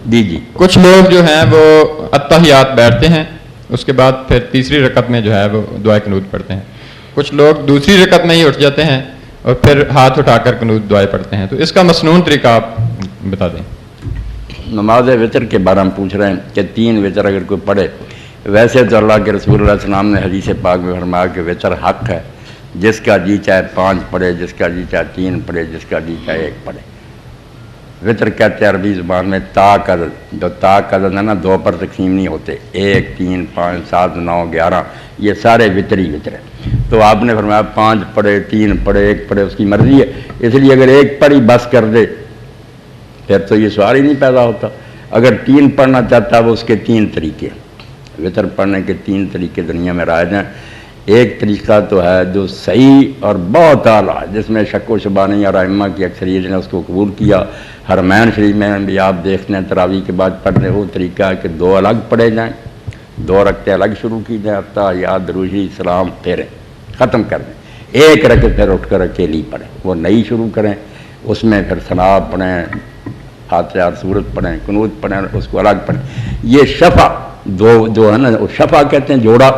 جی کچھ لوگ جو ہیں وہ اتحیات بیٹھتے ہیں، اس کے بعد پھر تیسری رکعت میں جو ہے وہ دعائے قنوت پڑھتے ہیں. کچھ لوگ دوسری رکعت میں ہی اٹھ جاتے ہیں اور پھر ہاتھ اٹھا کر قنوت دعائیں پڑھتے ہیں. تو اس کا مسنون طریقہ آپ بتا دیں. نماز وطر کے بارے میں پوچھ رہے ہیں کہ 3 وطر اگر کوئی پڑھے، ویسے تو اللہ کے رسول علیہ السلام نے حدیث پاک میں فرمایا کہ وطر حق ہے، جس کا جی چاہے 5 پڑھے، جس کا جی چاہے 3 پڑھے، جس کا جی چاہے 1 پڑھے. وطر کہتے ہیں عربی زبان میں تا کا عدد، جو تا کا عدد ہے نا 2 پر تقسیم نہیں ہوتے، 1 3 5 7 9 11، یہ سارے وطر ہیں. تو آپ نے فرمایا 5 پڑھے، 3 پڑھے، 1 پڑھے، اس کی مرضی ہے. اس لیے اگر 1 پڑھی بس کر دے پھر تو یہ سوال ہی نہیں پیدا ہوتا. اگر 3 پڑھنا چاہتا ہے وہ اس کے 3 طریقے، وطر پڑھنے کے 3 طریقے دنیا میں رائج ہیں. ایک طریقہ تو ہے جو صحیح اور بہت اعلیٰ، جس میں شک و شبہ نہیں، اور ائمہ کی اکثریت نے اس کو قبول کیا. حرمین شریف میں بھی آپ دیکھتے ہیں تراویح کے بعد پڑھنے وہ طریقہ ہے کہ 2 الگ پڑھے جائیں، 2 رکعتیں الگ شروع کی جائیں، اتحیات، درود سلام پھیریں ختم کر دیں. 1 رکعت پھر اٹھ کر اکیلی پڑھیں، وہ نئی شروع کریں، اس میں پھر ثنا پڑھیں، فاتحہ سورت پڑھیں، قنوت پڑھیں، اس کو الگ پڑھیں. یہ شفع جو ہے نا، شفع کہتے ہیں جوڑا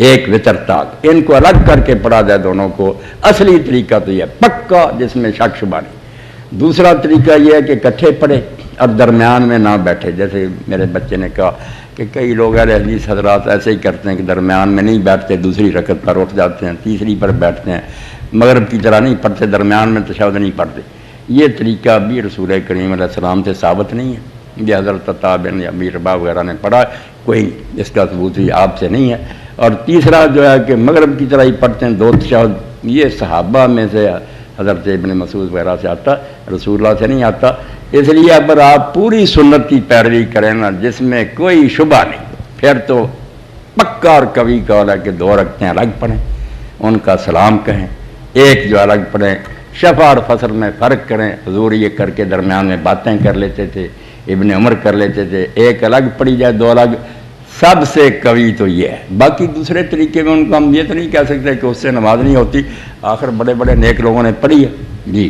1 وطر تک، ان کو الگ کر کے پڑھا جائے دونوں کو. اصلی طریقہ تو یہ پکا جس میں شک شبہ نہیں. دوسرا طریقہ یہ ہے کہ اکٹھے پڑھے اور درمیان میں نہ بیٹھے. جیسے میرے بچے نے کہا کہ کئی لوگ اہل حدیث حضرات ایسے ہی کرتے ہیں کہ درمیان میں نہیں بیٹھتے، دوسری رکعت پر اٹھ جاتے ہیں، تیسری پر بیٹھتے ہیں، مغرب کی طرح نہیں پڑھتے، درمیان میں تشہد نہیں پڑھتے. یہ طریقہ بھی رسول کریم علیہ السلام سے ثابت نہیں ہے. یہ حضرت عطا بن ابی رباح وغیرہ نے پڑھا، کوئی اس کا ثبوت بھی آپ سے نہیں ہے. اور تیسرا جو ہے کہ مغرب کی طرح ہی پڑھتے ہیں 2 تشہد، یہ صحابہ میں سے حضرت ابن مسعود وغیرہ سے آتا، رسول اللہ سے نہیں آتا. اس لیے اگر آپ پوری سنت کی پیروی کریں نا جس میں کوئی شبہ نہیں، پھر تو پکا اور قوی قول ہے کہ 2 رکعتیں الگ پڑھیں، ان کا سلام کہیں، 1 جو الگ پڑھیں. شفع اور فصل میں فرق کریں. حضور یہ کر کے درمیان میں باتیں کر لیتے تھے، ابن عمر کر لیتے تھے. 1 الگ پڑھی جائے، 2 الگ. سب سے قوی تو یہ ہے. باقی دوسرے طریقے میں ان کو ہم یہ تو نہیں کہہ سکتے کہ اس سے نماز نہیں ہوتی. آخر بڑے بڑے نیک لوگوں نے پڑھی ہے. جی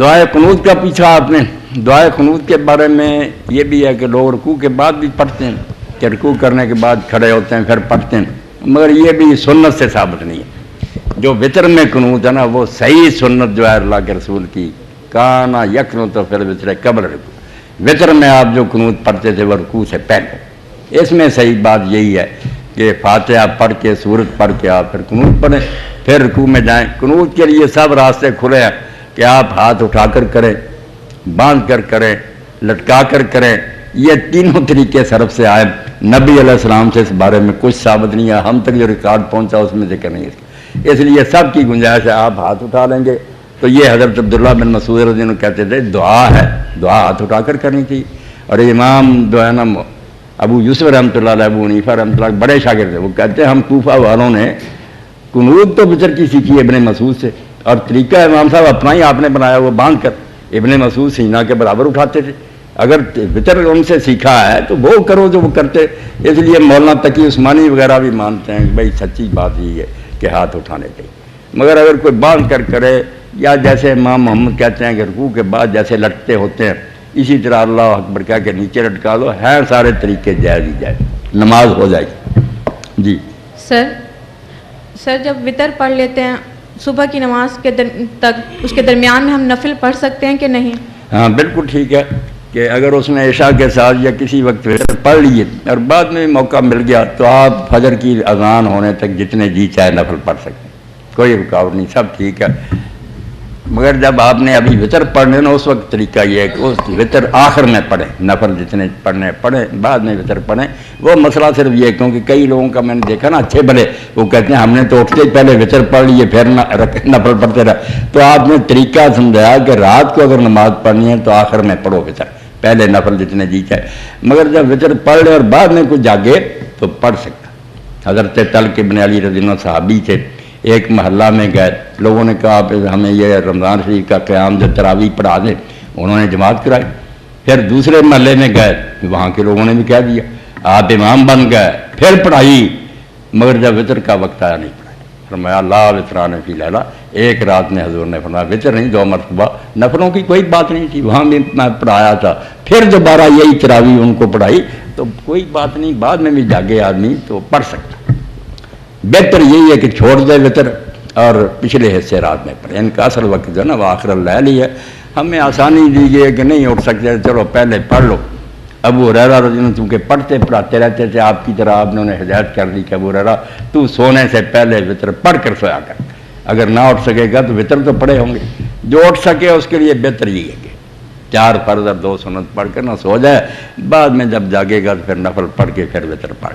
دعائے قنوت کا پوچھا آپ نے. دعائے قنوت کے بارے میں یہ بھی ہے کہ لوگ رکوع کے بعد بھی پڑھتے ہیں، کہ رکوع کرنے کے بعد کھڑے ہوتے ہیں پھر پڑھتے ہیں، مگر یہ بھی سنت سے ثابت نہیں ہے. جو وطر میں قنوت ہے نا وہ صحیح سنت جو ہے اللہ کے رسول کی، کانا یقنط فی الوتر قبل رکوع. وطر میں آپ جو قنوت پڑھتے تھے وہ رکوع سے پہلے. اس میں صحیح بات یہی ہے کہ فاتحہ پڑھ کے سورت پڑھ کے آپ پھر قنوت پڑھیں، پھر رکوع میں جائیں. قنوت کے لیے سب راستے کھلے ہیں کہ آپ ہاتھ اٹھا کر کریں، باندھ کر کریں، لٹکا کر کریں. یہ تینوں طریقے سرف سے آئے. نبی علیہ السلام سے اس بارے میں کچھ ثابت نہیں ہے. ہم تک جو ریکارڈ پہنچا اس میں ذکر نہیں ہے. اس لیے سب کی گنجائش ہے. آپ ہاتھ اٹھا لیں گے تو یہ حضرت عبداللہ بن مسعود رضی اللہ عنہ کہتے تھے دعا ہے، دعا ہاتھ اٹھا کر کرنی تھی. اور امام جو ہے نا ابو یوسف رحمۃ اللہ علیہ، ابو حنیفہ رحمۃ اللہ بڑے شاگرد تھے، وہ کہتے ہیں ہم کوفہ والوں نے قنوت تو وطر کی سیکھی ابن مسعود سے، اور طریقہ امام صاحب اپنا ہی آپ نے بنایا، وہ باندھ کر ابن مسعود سینہ کے برابر اٹھاتے تھے. اگر وطر ان سے سیکھا ہے تو وہ کرو جو وہ کرتے. اس لیے مولانا تقی عثمانی وغیرہ بھی مانتے ہیں کہ بھائی سچی بات یہ ہے کہ ہاتھ اٹھانے چاہیے. مگر اگر کوئی باندھ کر کرے، یا جیسے امام محمد کہتے ہیں کہ رکوع کے بعد جیسے لٹتے ہوتے ہیں اسی طرح اللہ اکبر کہہ کے نیچے لٹکا دو، ہیں سارے طریقے جائز ہی جائز، نماز ہو جائے گی. جی سر جب وطر پڑھ لیتے ہیں صبح کی نماز کے تک، اس کے درمیان میں ہم نفل پڑھ سکتے ہیں کہ نہیں؟ ہاں بالکل ٹھیک ہے کہ اگر اس نے عشاء کے ساتھ یا کسی وقت وطر پڑھ لیے اور بعد میں موقع مل گیا تو آپ فجر کی اذان ہونے تک جتنے جی چاہے نفل پڑھ سکتے ہیں، کوئی رکاوٹ نہیں، سب ٹھیک ہے. مگر جب آپ نے ابھی وطر پڑھنے نا اس وقت طریقہ یہ ہے کہ اس وطر آخر میں پڑھیں، نفل جتنے پڑھنے پڑھیں، بعد میں وطر پڑھیں. وہ مسئلہ صرف یہ ہے کیونکہ کئی لوگوں کا میں نے دیکھا نا اچھے بھلے وہ کہتے ہیں ہم نے تو اٹھتے پہلے وطر پڑھ لیے پھر نفل پڑھتے رہے. تو آپ نے طریقہ سمجھایا کہ رات کو اگر نماز پڑھنی ہے تو آخر میں پڑھو وطر، پہلے نفل جتنے جی چاہے. مگر جب وطر پڑھ لے اور بعد میں کچھ جاگے تو پڑھ سکتا. حضرت طلق ابن علی رضی اللہ عنہ صحابی تھے، ایک محلہ میں گئے، لوگوں نے کہا آپ ہمیں یہ رمضان شریف کا قیام جو تراویح پڑھا دیں، انہوں نے جماعت کرائی. پھر دوسرے محلے میں گئے، وہاں کے لوگوں نے بھی کہہ دیا، آپ امام بن گئے، پھر پڑھائی. مگر جب وطر کا وقت آیا نہیں پڑھائی. فرمایا لا وطران فی لیلہ، ایک رات میں حضور نے فرمایا وطر نہیں 2 مرتبہ، نفلوں کی کوئی بات نہیں تھی، وہاں بھی میں پڑھایا تھا، پھر دوبارہ یہی تراویح ان کو پڑھائی، تو کوئی بات نہیں، بعد میں بھی جاگے آدمی تو پڑھ سکتا۔ بہتر یہی ہے کہ چھوڑ دے وطر اور پچھلے حصے رات میں پڑھے، ان کا اصل وقت جو ہے نا وہ آخر اللیل ہی ہے۔ ہمیں آسانی دی گئی ہے کہ نہیں اٹھ سکتے، چلو پہلے پڑھ لو۔ ابو ہریرہ رضی اللہ عنہ چونکہ پڑھتے پڑھاتے رہتے تھے، آپ کی طرح آپ نے ہدایت کر دی کہ ابو ہریرہ تو سونے سے پہلے وطر پڑھ کر سویا کر، اگر نہ اٹھ سکے گا تو وطر تو پڑھے ہوں گے، جو اٹھ سکے اس کے لیے بہتر یہ ہے کہ 4 فرض اور 2 سنت پڑھ کر نہ سو جائے، بعد میں جب جاگے گا تو پھر نفل پڑھ کے پھر وطر پڑھ۔